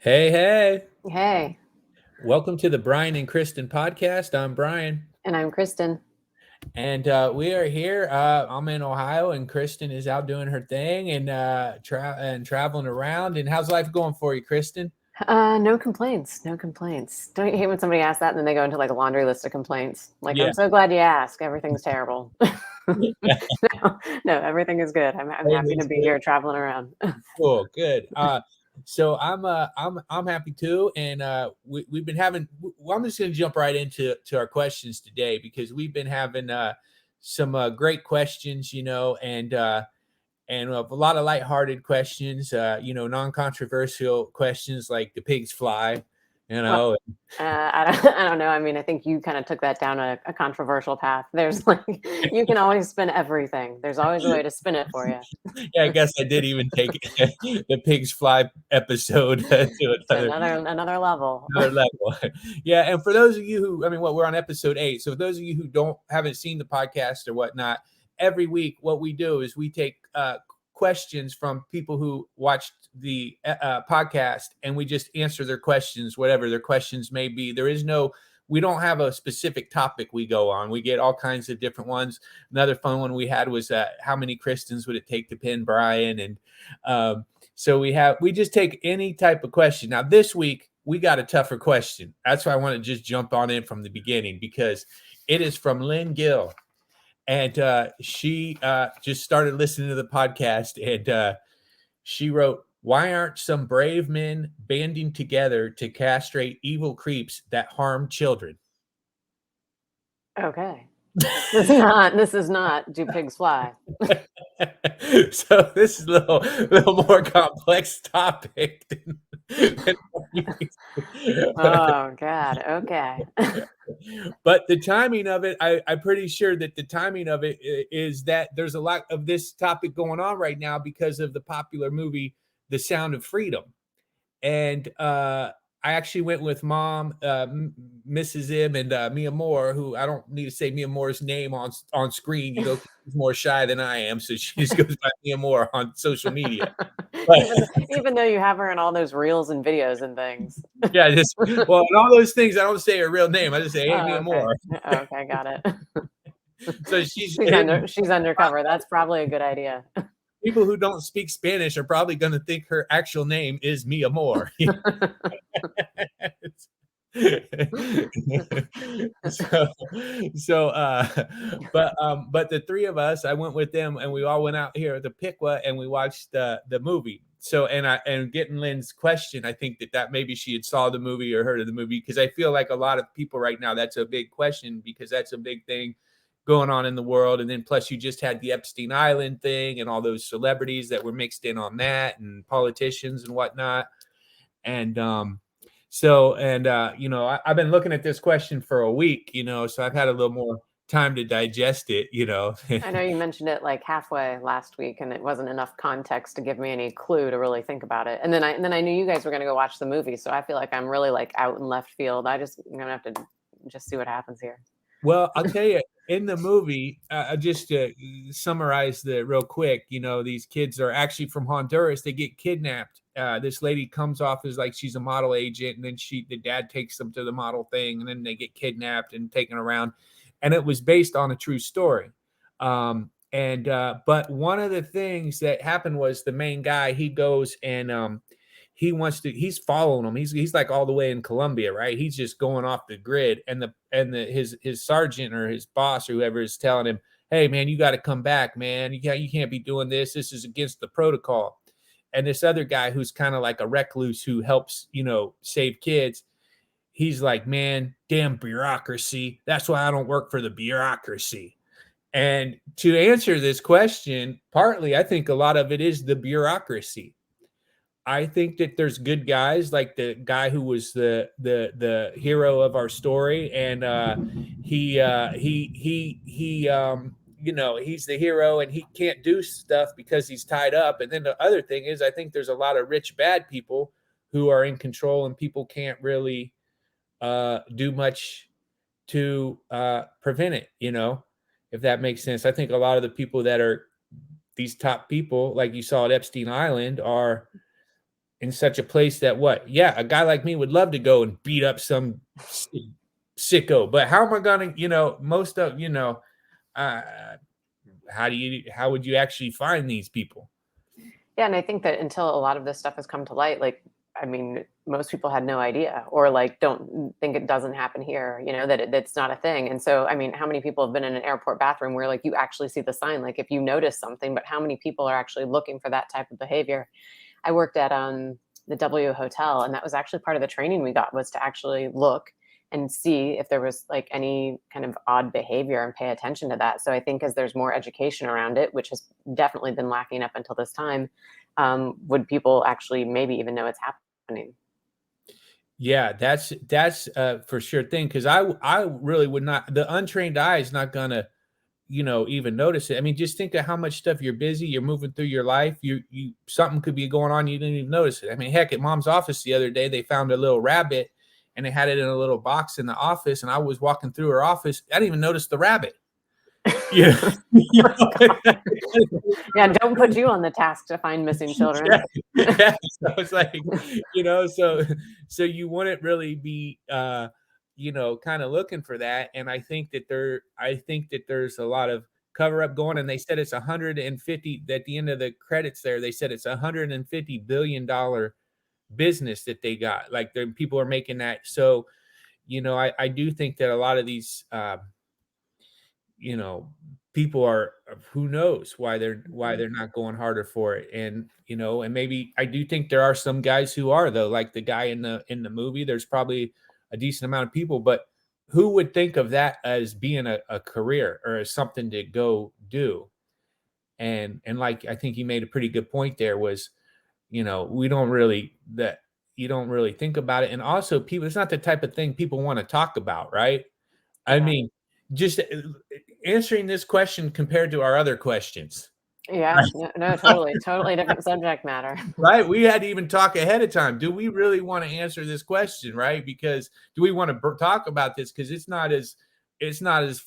Hey, hey. Hey, Welcome to the Brian and Kristen podcast. I'm Brian, and I'm Kristen. and we are here. I'm in Ohio, and Kristen is out doing her thing and traveling around. And how's life going for you, Kristen? No complaints, no complaints. Don't you hate when somebody asks that and then they go into like a laundry list of complaints? Like, Yeah. I'm so glad you asked. Everything's terrible. No, everything is good. I'm happy to Everything's be good. here traveling around. Cool, good. So I'm happy too, and we've been having. Well, I'm just going to jump right into our questions today because we've been having some great questions, and a lot of lighthearted questions, non-controversial questions like the pigs fly, you Well, know. I don't know. I mean, I think you kind of took that down a controversial path. There's like, you can always spin everything. There's always a way to spin it for you Yeah, I guess I did even take the pigs fly episode to to another level. another level. Yeah, and for those of you who, we're on episode 8. So for those of you who haven't seen the podcast or whatnot, every week what we do is we take questions from people who watched the podcast, and we just answer their questions, whatever their questions may be. We don't have a specific topic we go on. We get all kinds of different ones. Another fun one we had was how many Kristens would it take to pin Brian? And so we just take any type of question. Now this week we got a tougher question. That's why I want to just jump on in from the beginning because it is from Lynn Gill, and she just started listening to the podcast, and she wrote, "Why aren't some brave men banding together to castrate evil creeps that harm children?" Okay. This is not do pigs fly? So this is a little more complex topic than Oh God. Okay. but the timing of it, I'm pretty sure that the timing of it is that there's a lot of this topic going on right now because of the popular movie The Sound of Freedom. And I actually went with mom, Mrs. M, and Mia Moore, who I don't need to say Mia Moore's name on screen, she's more shy than I am, so she just goes by Mia Moore on social media. But Even though you have her in all those reels and videos and things. yeah, just well, and all those things, I don't say her real name. I just say, "Hey, Oh, Mia okay. Moore." Okay, got it. So she's She's hidden. she's undercover. That's probably a good idea. People who don't speak Spanish are probably going to think her actual name is Mia Moore. so but the three of us, I went with them, and we all went out here at the Piqua, and we watched the movie. So and getting Lynn's question, I think that maybe she had saw the movie or heard of the movie, because I feel like a lot of people right now, that's a big question, because that's a big thing going on in the world. And then plus you just had the Epstein Island thing and all those celebrities that were mixed in on that, and politicians and whatnot. And I've been looking at this question for a week, so I've had a little more time to digest it. I know you mentioned it like halfway last week, and it wasn't enough context to give me any clue to really think about it. And then I knew you guys were going to go watch the movie, so I feel like I'm really like out in left field. I'm gonna have to just see what happens here. Well, I'll tell you, in the movie, just to summarize the real quick, these kids are actually from Honduras. They get kidnapped. This lady comes off as like she's a model agent, and then the dad takes them to the model thing, and then they get kidnapped and taken around. And it was based on a true story. But one of the things that happened was the main guy, he goes and he's following him. He's like all the way in Colombia, right? He's just going off the grid, and his sergeant or his boss or whoever is telling him, "Hey man, you got to come back, man. You can't be doing this. This is against the protocol." And this other guy, who's kind of like a recluse who helps, save kids, he's like, "Man, damn bureaucracy. That's why I don't work for the bureaucracy." And to answer this question, partly I think a lot of it is the bureaucracy. I think that there's good guys, like the guy who was the hero of our story, and he's the hero, and he can't do stuff because he's tied up. And then the other thing is, I think there's a lot of rich bad people who are in control, and people can't really do much to prevent it. If that makes sense. I think a lot of the people that are these top people, like you saw at Epstein Island, are, in such a place that a guy like me would love to go and beat up some sicko, but how am I gonna, most of, uh, how would you actually find these people? Yeah, and I think that until a lot of this stuff has come to light, like, I mean, most people had no idea, or like don't think it doesn't happen here, that that's not a thing. And so, I mean, how many people have been in an airport bathroom where like you actually see the sign, like if you notice something, but how many people are actually looking for that type of behavior? I worked at the W Hotel, and that was actually part of the training we got, was to actually look and see if there was like any kind of odd behavior and pay attention to that. So I think as there's more education around it, which has definitely been lacking up until this time, would people actually maybe even know it's happening? Yeah, that's for sure thing, because I really would not, the untrained eye is not gonna, even notice it. I mean, just think of how much stuff you're busy, you're moving through your life, you something could be going on, you didn't even notice it. I mean, heck, at mom's office the other day, they found a little rabbit and they had it in a little box in the office, and I was walking through her office. I didn't even notice the rabbit. Yeah. Yeah, don't put you on the task to find missing children. Yeah. So it's like, so you wouldn't really be kind of looking for that. And I think that there's a lot of cover up going, and they said it's 150 at the end of the credits there. They said it's $150 billion business that they got. Like, the people are making that. So, I do think that a lot of these you know people are, who knows why Mhm. they're not going harder for it. And and maybe I do think there are some guys who are, though, like the guy in the movie. There's probably a decent amount of people, but who would think of that as being a career or as something to go do? And like, I think he made a pretty good point there, was we don't really, that you don't really think about it. And also, people, it's not the type of thing people want to talk about, right? I Yeah. mean, just answering this question compared to our other questions, Yeah. right? No, no, totally different subject matter. Right? We had to even talk ahead of time. Do we really want to answer this question, right? Because do we want to talk about this? Because it's not as, it's not as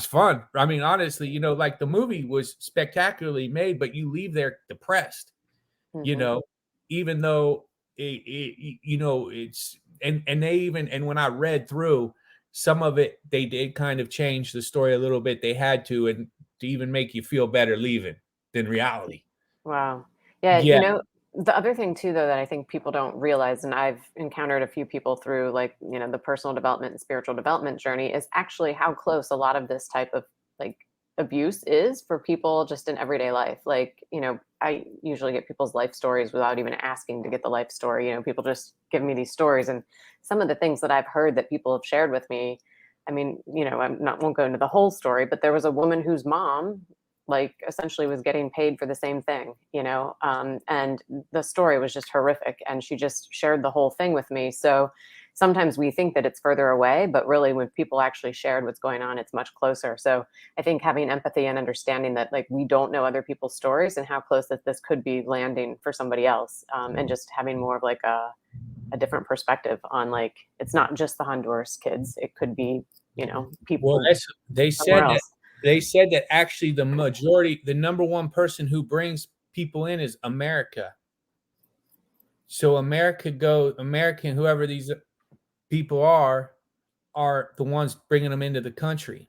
fun. I mean, honestly, like, the movie was spectacularly made, but you leave there depressed, you Hmm. know, even though it's, and they even, and when I read through some of it, they did kind of change the story a little bit. They had to, and to even make you feel better leaving than reality. Wow. Yeah, Yeah. the other thing too, though, that I think people don't realize, and I've encountered a few people through, like, the personal development and spiritual development journey, is actually how close a lot of this type of like abuse is for people just in everyday life. Like, I usually get people's life stories without even asking to get the life story. People just give me these stories, and some of the things that I've heard that people have shared with me. I mean, I'm not won't go into the whole story, but there was a woman whose mom like essentially was getting paid for the same thing, and the story was just horrific, and she just shared the whole thing with me. So sometimes we think that it's further away, but really when people actually shared what's going on, it's much closer. So I think having empathy and understanding that like we don't know other people's stories and how close that this could be landing for somebody else, and just having more of like a different perspective on like it's not just the Honduras kids, it could be Well, people that's, somewhere else. they said that actually the majority, the number one person who brings people in is America. So American, whoever these people are the ones bringing them into the country.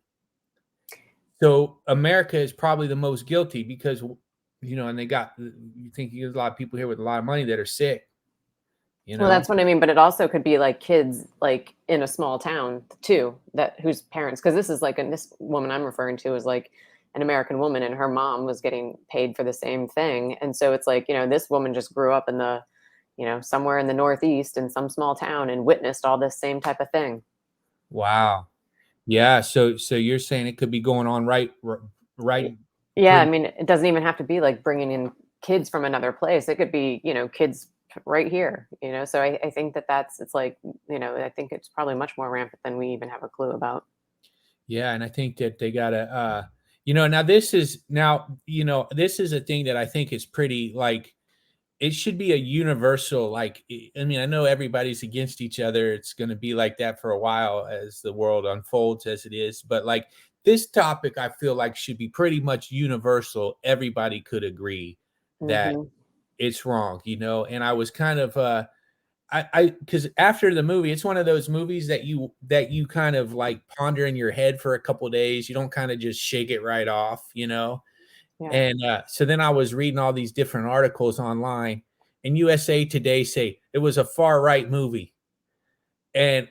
So America is probably the most guilty because, and they got, you think there's a lot of people here with a lot of money that are sick, you Well, know? that's what I mean, but it also could be like kids like in a small town too, that whose parents, because this is like, and this woman I'm referring to is like an American woman, and her mom was getting paid for the same thing. And so it's like, this woman just grew up in the, somewhere in the Northeast in some small town and witnessed all this same type of thing. Wow. Yeah. So you're saying it could be going on Y- right, Yeah, I pretty. mean, it doesn't even have to be like bringing in kids from another place. It could be, kids right here, So I think that it's like, I think it's probably much more rampant than we even have a clue about. Yeah, and I think that they gotta, this is a thing that I think is pretty, like, it should be a universal, like, I mean, I know everybody's against each other. It's gonna be like that for a while as the world unfolds as it is. But like, this topic, I feel like should be pretty much universal. Everybody could agree that Hmm. it's wrong, you know. And I was kind of because after the movie, it's one of those movies that you kind of like ponder in your head for a couple days. You don't kind of just shake it right off, you know. Yeah. And so then I was reading all these different articles online, and USA Today say it was a far right movie, and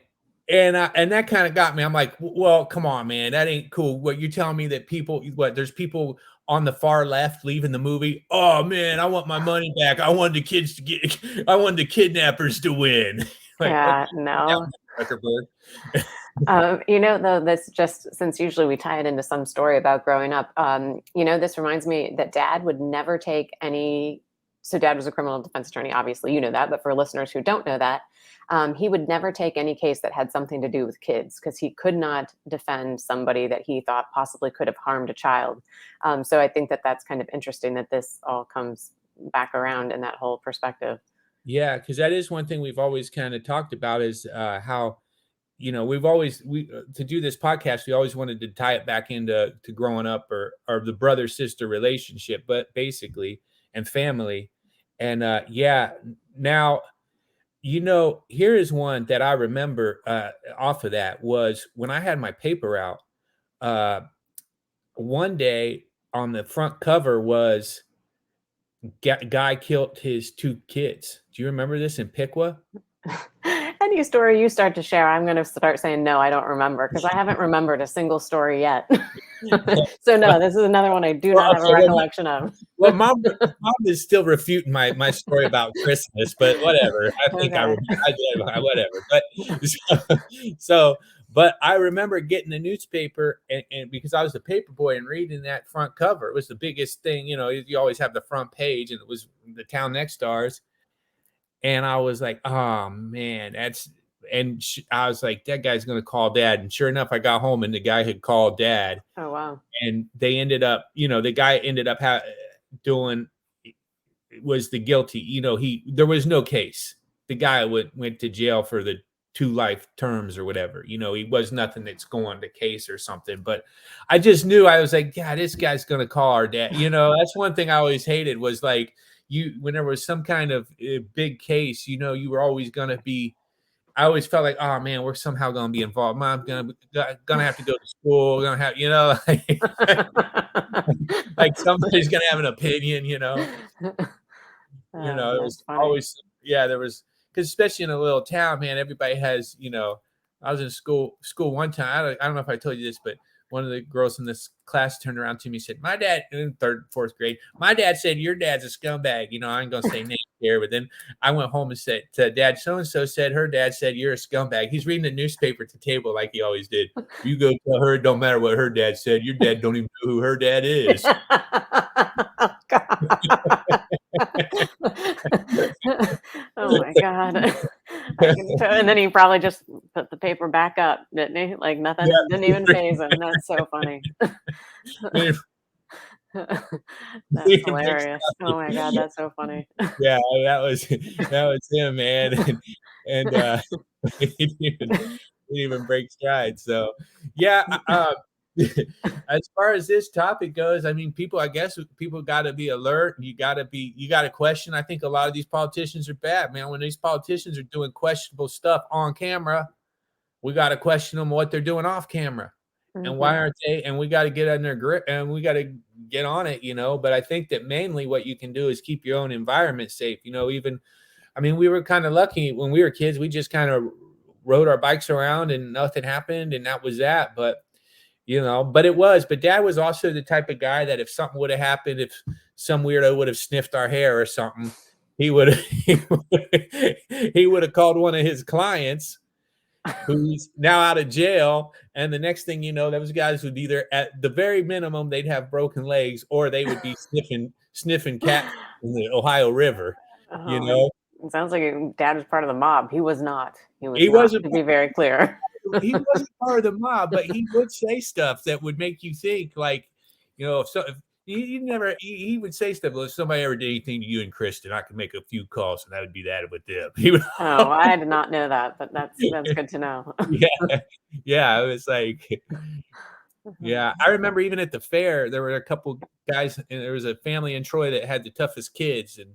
and that kind of got me. I'm like, well, come on, man, that ain't cool. What you're telling me that there's people on the far left leaving the movie? Oh man, I want my money back. I wanted the kids to get, I wanted the kidnappers to win. Like, okay, Yeah, no. Zuckerberg. Though, this just since usually we tie it into some story about growing up, this reminds me that dad would never take any. So, dad was a criminal defense attorney, obviously, you know that, but for listeners who don't know that, he would never take any case that had something to do with kids because he could not defend somebody that he thought possibly could have harmed a child. So, I think that that's kind of interesting that this all comes back around in that whole perspective. Yeah, because that is one thing we've always kind of talked about is how we've always we to do this podcast, we always wanted to tie it back into growing up or the brother sister relationship, but basically and family. And yeah, now here is one that I remember off of that was when I had my paper out. Uh, one day on the front cover was guy killed his two kids. Do you remember this in Piqua? Any story you start to share, I'm going to start saying, no, I don't remember because I haven't remembered a single story yet. So, no, this is another one I do Well, not have a okay, recollection of. well, mom is still refuting my story about Christmas, but whatever. I think Okay. I did whatever. But so, so, but I remember getting the newspaper and because I was the paper boy and reading that front cover, it was the biggest thing. You always have the front page, and it was the town next to ours. And I was like, oh man, I was like, that guy's gonna call dad. And sure enough, I got home and the guy had called dad, Oh, wow. and they ended up, the guy ended up doing was the guilty. There was no case. The guy went to jail for the 2 life terms or whatever. He was nothing that's going to case or something. But I just knew I was like, yeah, this guy's gonna call our dad. That's one thing I always hated was like when there was some kind of big case, you were always gonna be. I always felt like, oh man, we're somehow gonna be involved. Mom's gonna have to go to school. Gonna have, like somebody's gonna have an opinion. It That's was funny. always, yeah, there was, because especially in a little town, man, everybody has, I was in school one time. I don't know if I told you this, but one of the girls in this class turned around to me and said, my dad, in third, fourth grade, my dad said, your dad's a scumbag. I ain't going to say names here, but then I went home and said to dad, so-and-so said, her dad said, you're a scumbag. He's reading the newspaper at the table like he always did. You go tell her, it don't matter what her dad said. Your dad don't even know who her dad is. Oh, God. Oh my God. And then he probably just put the paper back up, didn't he? Like nothing, didn't even phase him. That's so funny. That's hilarious. Oh my God, that's so funny. Yeah, that was him, man. And he didn't even break stride. So yeah, as far as this topic goes, I mean, I guess people got to be alert. You got to question. I think a lot of these politicians are bad, man. When these politicians are doing questionable stuff on camera, we got to question them what they're doing off camera. And why Mhm. aren't they? And we got to get on their grip and we got to get on it, But I think that mainly what you can do is keep your own environment safe. I mean, we were kind of lucky when we were kids. We just kind of rode our bikes around and nothing happened, and that was that. But dad was also the type of guy that if something would have happened, if some weirdo would have sniffed our hair or something, he would have he would have called one of his clients who's now out of jail. And the next thing you know, those guys would either at the very minimum, they'd have broken legs or they would be sniffing cat in the Ohio River, you Oh, know. it sounds like your dad was part of the mob. He was not. He was He not, wasn't to be very clear. he wasn't part of the mob, but he would say stuff that would make you think like, if he would say stuff. Well, if somebody ever did anything to you and Kristen, I could make a few calls and that would be that with them. He would, Oh, I did not know that, but that's good to know. yeah, yeah. It was like, yeah. I remember even at the fair, there were a couple guys, and there was a family in Troy that had the toughest kids, and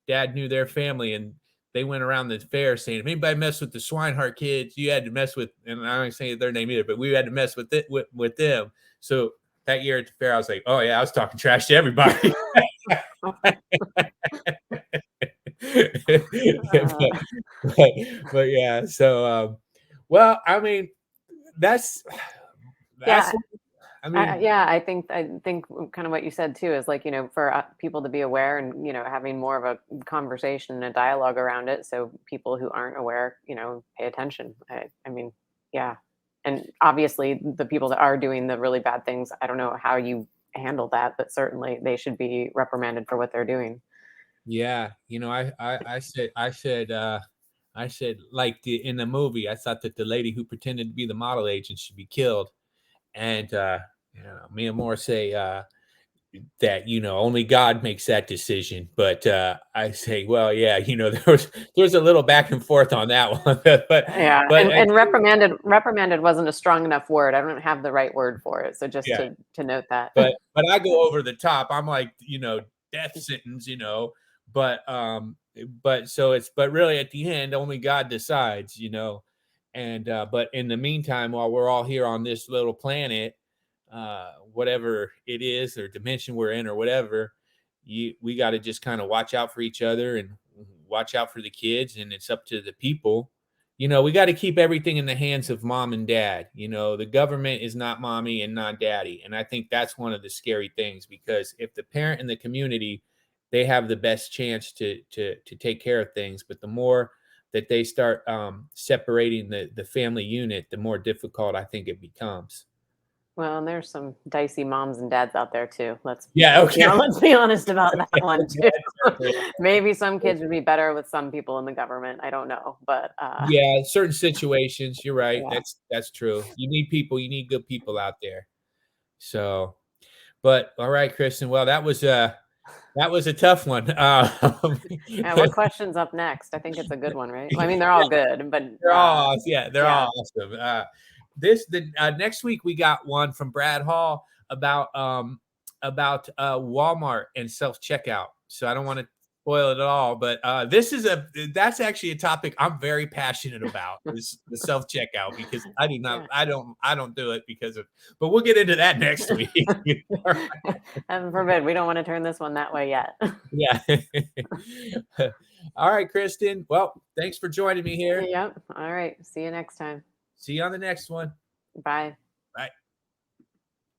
dad knew their family, and they went around the fair saying, if anybody messed with the Swinehart kids, you had to mess with, and I don't say their name either, but we had to mess with it with them. So that year at the fair, I was like, oh yeah, I was talking trash to everybody. but yeah, so well, I mean, that's Yeah. I mean, Yeah, I think kind of what you said too is like, for people to be aware and, having more of a conversation and a dialogue around it. So people who aren't aware, pay attention. I mean, yeah. And obviously the people that are doing the really bad things, I don't know how you handle that, but certainly they should be reprimanded for what they're doing. yeah, I said, like in the movie, I thought that the lady who pretended to be the model agent should be killed. And me and Moore say that only God makes that decision. But I say, well, yeah, there's a little back and forth on that one. Yeah, but and reprimanded wasn't a strong enough word. I don't have the right word for it. So just yeah, to note that. but I go over the top. I'm like, death sentence, but so but really at the end, only God decides, and but in the meantime, while we're all here on this little planet, whatever it is or dimension we're in or whatever, we got to just kind of watch out for each other and watch out for the kids, and it's up to the people. We got to keep everything in the hands of mom and dad. The government is not mommy and not daddy. And I think that's one of the scary things, because if the parent and the community, they have the best chance to take care of things. But the more that they start separating the family unit, the more difficult I think it becomes. Well, and there's some dicey moms and dads out there too. Yeah. Okay. Let's be honest about that one too. Yeah. Maybe some kids would be better with some people in the government. I don't know, but Yeah, certain situations, you're right. yeah. That's true. You need people, you need good people out there. So, but all right, Kristen. Well, that was a tough one. Yeah, what question's up next? I think it's a good one, right? Well, I mean, they're all good, but they're yeah. all awesome. The next week we got one from Brad Hall about Walmart and self checkout. So I don't want to spoil it all, but that's actually a topic I'm very passionate about, is the self checkout, because I do not Yeah. I don't do it because of, but we'll get into that next week. Heaven forbid, we don't want to turn this one that way yet. Yeah. All right, Kristen. Well, thanks for joining me here. Yep. All right. See you next time. See you on the next one. Bye. Bye.